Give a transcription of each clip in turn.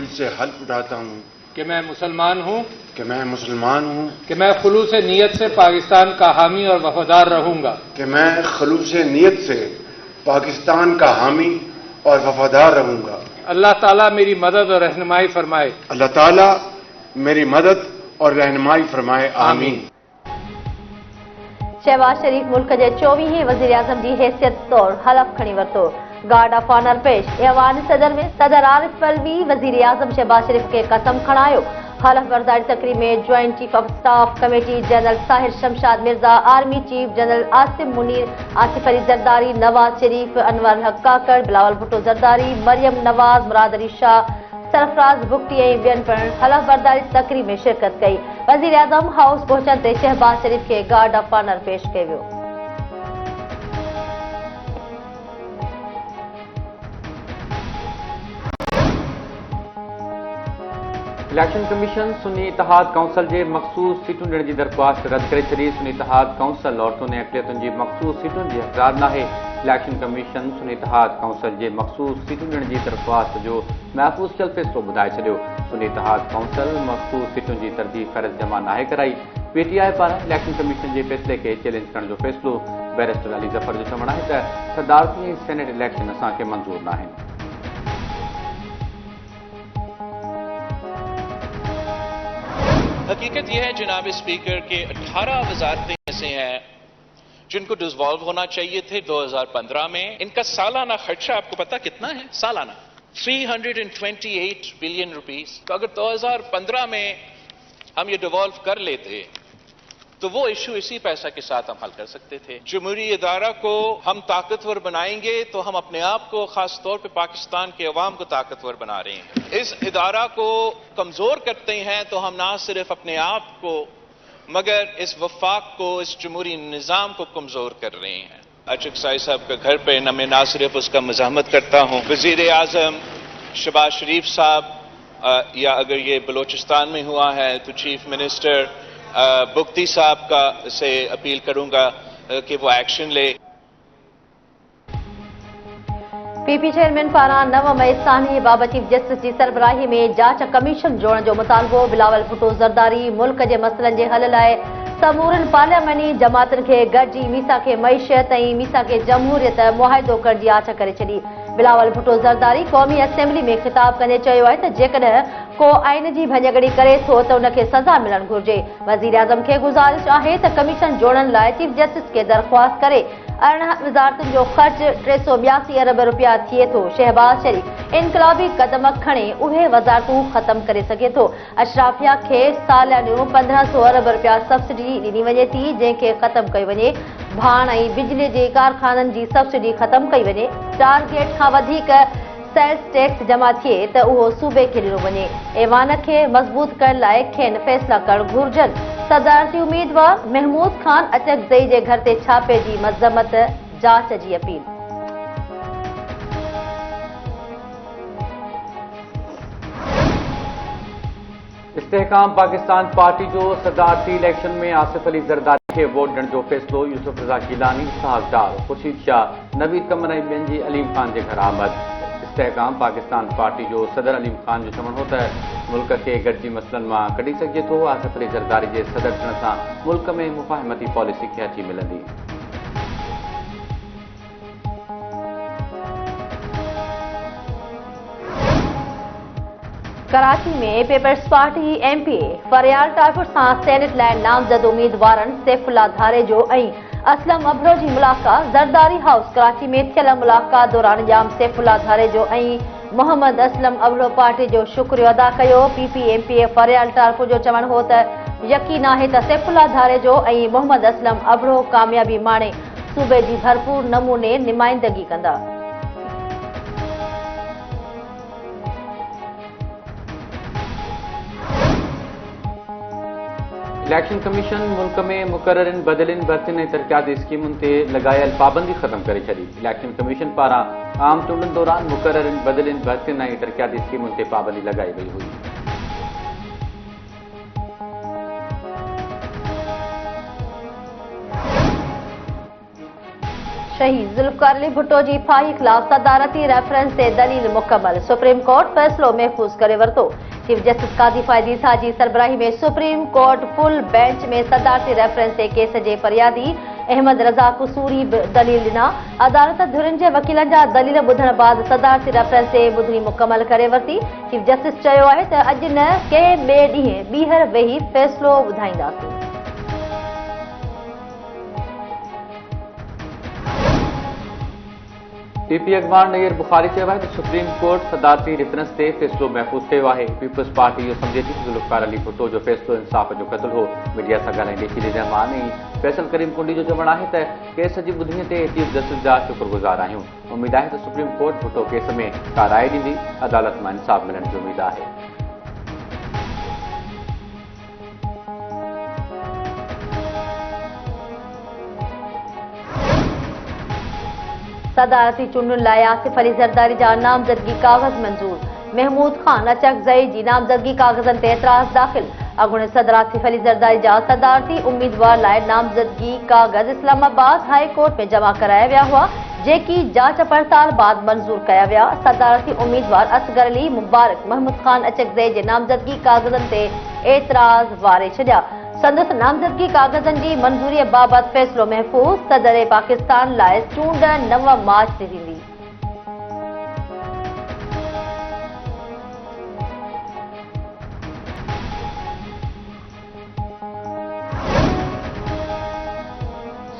दिल से हल्फ उठाता हूँ कि मैं मुसलमान हूँ कि मैं मुसलमान हूँ कि मैं खुलूस नीयत से पाकिस्तान का हामी और वफादार रहूंगा कि मैं खलूस नीयत से पाकिस्तान का हामी और वफादार रहूंगा। अल्लाह ताला मेरी मदद और रहनुमाई फरमाए। अल्लाह ताला मेरी मदद और रहनुमाई फरमाए। आमीन। शहबाज शरीफ मुल्क के 24 वज़ीर आज़म की हैसियत तौर हलफ खणी वरतो। गार्ड ऑफ ऑनर पेश ऐवान सदर में सदर आरिफ अलवी वज़ीर आज़म शहबाज शरीफ के कसम खणायो। हलफ बर्दारी तकरीब में joint chief of staff committee general Sahir Shamshad Mirza, army chief general Asim Munir, Asif Ali Zardari, Nawaz Sharif, Anwar Haq Kakar, Bilawal Bhutto Zardari, Maryam Nawaz, Murad Ali Shah, Sarfaraz Bugti ऐं ॿियनि पिणु हलफ बर्दारी तकरीब में शिरकत कई। वज़ीर आज़म हाउस पहुचण ते शहबाज शरीफ के गार्ड ऑफ ऑनर पेश कयो वियो। इलेक्शन कमीशन सुन्नी इतिहाद काउंसिल के मखसूस सीटूं ॾियण की दरख्वास्त रद्द करे छॾी। सुन्नी इतिहाद काउंसिल औरतुनि ऐं अक़लियतुनि जी मखसूस सीटुनि जी हक़दार नाहे। इलेक्शन कमीशन सुन्नी इतिहाद काउंसिल के मखसूस सीटूं ॾियण की दरख्वास्त जो महफ़ूज़ थियल फ़ैसिलो ॿुधाए छॾियो। सुन्नी इतिहाद काउंसिल मखसूस सीटुनि की तरजीह फ़र्ज़ जमा नाहे कराई। पीटीआई पारां इलेक्शन कमीशन के फ़ैसिले के चैलेंज करण जो फ़ैसिलो। बैरिस्टर अली ज़फ़र जो चवणु आहे त सदारती ऐं सेनेट इलेक्शन असांखे मंज़ूर नाहिनि। हकीकत यह है जनाब स्पीकर के 18 वजारतें ऐसे हैं जिनको डिसॉल्व होना चाहिए थे 2015 में। इनका सालाना खर्चा आपको पता कितना है? सालाना 328 बिलियन रुपीस। तो अगर 2015 में हम ये डिवॉल्व कर लेते तो वो इशू इसी पैसा के साथ हम हल कर सकते थे। जमहूरी इदारा को हम ताकतवर बनाएंगे तो हम अपने आप को, खास तौर पे पाकिस्तान के अवाम को ताकतवर बना रहे हैं। इस इदारा को कमजोर करते हैं तो हम ना सिर्फ अपने आप को मगर इस वफाक को, इस जमहूरी निज़ाम को कमजोर कर रहे हैं। अचकसाई साहब का घर पे मैं ना सिर्फ उसका मज़ाहमत करता हूँ, वज़ीर आज़म शहबाज शरीफ साहब या अगर ये बलोचिस्तान में हुआ है तो चीफ मिनिस्टर बुगटी साहब का से अपील करूंगा कि वो एक्शन ले। पीपी चेयरमैन पारां 9 मई सानी बाबा चीफ जस्टिस की सरबराही में जांच कमीशन जोड़ने जो मुतालबो। बिलावल भुट्टो जरदारी मुल्क के मसलन के हल लाइ समूरन पार्लियामेंटी जमातन के गॾिजी मीसा के मईशत ऐं मीसा के जमहूरियत मुआहिदो करण की आछ करे छॾी। बिलावल भुट्टो जरदारी कौमी असेंबली में खिताब कंदे चयो आहे त जेकॾहिं को आइन जी भञगड़ी करे थो त उनखे सज़ा मिलणु घुर्जे। वज़ीर आज़म खे गुज़ारिश आहे त कमीशन जोड़ण लाइ चीफ जस्टिस के दरख्वास्त करे। 18 वज़ारतुनि जो ख़र्च 382 अरब रुपया थिए थो। शहबाज शरीफ इनकलाबी कदम खणे उहे वज़ारतूं ख़त्म करे सघे थो। अशराफिया खे सालियानो 1500 अरब रुपया सब्सिडी ॾिनी वञे थी, जंहिंखे ख़त्म कई वञे। भाण ऐं बिजली जे कारखाननि जी सब्सिडी ख़त्म कई वञे। टारगेट खां वधीक सेल्स टैक्स जमा थिए त उहो सूबे खे ॾिनो वञे। ऐवान खे मज़बूत करण लाइ खेनि फ़ैसिला करणु घुर्जनि। सदारती उम्मीदवार महमूद खान अचकज़ई जे घर ते छापे जी मज़म्मत, जांच जी अपील। इस्तेहकाम पाकिस्तान पार्टी जो सदारती इलेक्शन में आसिफ अली जरदारी के वोट ॾियण जो फ़ैसिलो। यूसुफ रज़ा गिलानी, इसहाक डार, खुर्शीद शाह, नवीद कमर ऐं ॿियनि जी अलीम खान जे घर आमद। इस्तेहकाम पाकिस्तान पार्टी जो सदर अलीम खान जो चवणु हो त मुल्क के गॾिजी मसइलनि मां कढी सघिजे थो। आसिफ अली जरदारी जे सदर थियण सां मुल्क में मुफ़ाहिमती पॉलिसी खे अची मिलंदी। कराची में पीपल्स पार्टी एमपीए फरियाल टाइफुड सां सेनेट लाइ नामज़द उम्मीदवारनि सैफुल्ला धारे जो ऐं असलम अबरो जी मुलाक़ात। जरदारी हाउस कराची में थियल मुलाक़ात दौरान ॼाम सैफुल्ला धारे जो ऐं मोहम्मद असलम अबरो पार्टी जो शुक्रियो अदा कयो। पीपी एमपीए फरियाल टाइफुड जो चवणु हो त यकीन आहे त सैफुल्ला धारे जो ऐं मोहम्मद असलम अबरो कामयाबी माणे सूबे जी भरपूर नमूने नुमाइंदगी कंदा। इलेक्शन कमीशन मुल्क में मुक़ररिन बदिलिन भर्तियुनि ऐं तरक़ियाती स्कीमुनि ते लॻायल पाबंदी ख़त्म करे छॾी। इलेक्शन कमीशन पारां आम चूंडनि दौरान मुक़ररिन बदिलिन भर्तियुनि ऐं तरक़ियाती स्कीमुनि ते पाबंदी लॻाई वई हुई। शहीद जुल्फकार अली भुट्टो जी फाही खिलाफ सदारती रेफरेंस से दलील मुकम्मल। सुप्रीम कोर्ट फैसलो महफूज करे वरतो। चीफ जस्टिस काजी फायदी साजी सरबराही में सुप्रीम कोर्ट फुल बेंच में सदारती रेफरेंस से केस जे फरियादी अहमद रज़ा कसूरी दलील ॾिना। अदालत धुरिन जे वकीलनि जा दलील ॿुधण बाद सदारती रेफरेंस से ॿुधणी मुकम्मल करे वरिती। चीफ जस्टिस चयो आहे त अॼु न कंहिं ॿिए ॾींहुं ॿीहर वेही फैसलो ॿुधाईंदासीं। पीपी अॻवान नैयर बुखारी चयो आहे त सुप्रीम कोर्ट सदारती रेफरेंस ते फैसलो महफ़ूज़ कयो आहे। पीपल्स पार्टी इहो सम्झे थी त जुल्फकार अली भुट्टो जो फैसलो इंसाफ़ जो क़तल हो। मीडिया सां ॻाल्हाईंदे शीर रहमान ऐं फैसल करीम कुंडी जो चवणु आहे त केस जी ॿुधणी ते चीफ जस्टिस जा शुक्रगुज़ार आहियूं। उमेद आहे त सुप्रीम कोर्ट भुट्टो केस में का राय ॾींदी। अदालत मां इंसाफ़ मिलण जी उमेद आहे। सदारती चूंडुनि लाइ आसिफ अली ज़रदारी जा नामज़दगी कागज़ मंज़ूर। महमूद खान अचकज़ई जी नामज़दगी कागज़नि ते एतराज़ दाख़िल। अॻूणे सदर आसिफ अली ज़रदारी जा सदारती उम्मीदवार लाइ नामज़दगी कागज़ इस्लामाबाद हाई कोर्ट में जमा कराया विया हुआ, जेकी जांच पड़ताल बाद मंज़ूर कया विया। सदारती उम्मीदवार असगर अली मुबारक महमूद खान अचकज़ई जे नामज़दगी कागज़नि ते एतराज़ वारे छॾिया। संदसि नामज़दगी कागज़नि जी मंज़ूरीअ बाबति फ़ैसिलो महफ़ूज़। सदर पाकिस्तान लाइ चूंड 9 मार्च ते थींदी।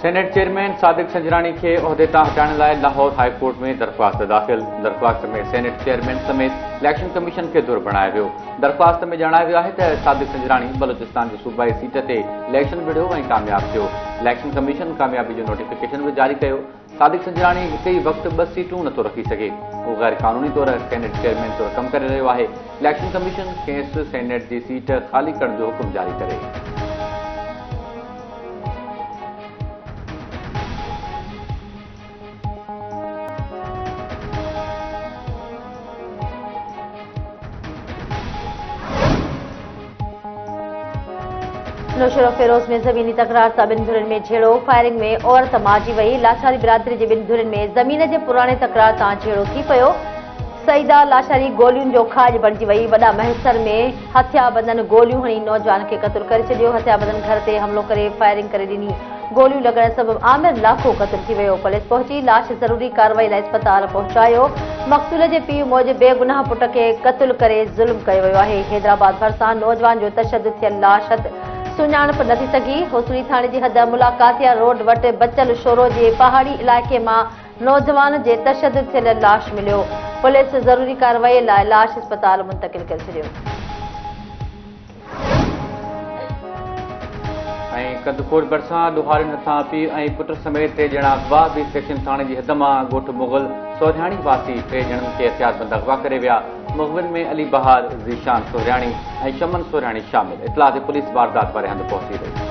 सेनेट चेयरमैन सादिक संजरानी के उहदे तां हटाइण लाइ लाहौर हाई कोर्ट में दरख़्वास्त दाख़िल। दरख़्वास्त में सेनेट चेयरमैन समेत इलेक्शन कमीशन खे धुर बणायो वियो। दरख़्वास्त में जणायो वियो आहे त सादिक संजरानी बलोचिस्तान जी सूबाई सीट ते इलेक्शन विढ़ियो ऐं कामयाब थियो। इलेक्शन कमीशन कामयाबी जो नोटिफिकेशन बि जारी कयो। सादिक संजरानी हिकु ई वक़्तु 2 सीटूं नथो रखी सघे। उहो गैर क़ानूनी तौर सेनेट चेयरमैन तौर कमु करे रहियो आहे। इलेक्शन कमीशन खेसि सेनेट जी सीट ख़ाली करण जो हुकुम जारी करे। नौशेरो फेरोज में ज़मीनी तकरार सां 2 धुरियुनि में झेड़ो। फायरिंग में औरत मारिजी वई। लाचारी बिरादरी जे 2 धुरियुनि में ज़मीन जे पुराणे तकरार सां झेड़ो थी पियो। सईदा लाचारी गोलियुनि जो खाज बणिजी वई। वॾा महसर में हथियाबंदनि गोलियूं हणी नौजवान खे क़तल करे छॾियो। हथियाबंदनि घर ते हमलो करे फायरिंग करे ॾिनी। गोलियूं लॻण सबबि आमिर लाखो क़तल थी वियो। पुलिस पहुची लाश ज़रूरी कार्रवाई लाइ अस्पताल पहुचायो। मक़तूल जे पीउ मौजिब बेगुनाह पुट खे क़तल करे ज़ुल्म कयो वियो आहे। हैदराबाद भरिसां नौजवान जो तशदुद थियल लाश सुञाणप नथी सघी। होसली थाणे जी हद मुलाकातिया रोड वटि बचल शोरो जे पहाड़ी इलाइक़े मां नौजवान जे तशदुद थियल लाश मिलियो। पुलिस ज़रूरी कार्रवाई लाइ लाश अस्पताल मुंतक़िल करे छॾियो। कंदकोट भरिसां ॾोहारियुनि हथां पीउ ऐं पुट समेत 3 ॼणा अगवा। बी सेक्शन थाणे जी हद मां ॻोठ मुग़ल सोरियाणी वासी 3 ॼणनि खे हथियारबंद अगवा करे विया। मुग़विन में अली बहार, ज़ीशान सोरियाणी ऐं शमन सोरियाणी शामिल। इतलाह ते पुलिस वारदात वारे हंधि पहुची वई।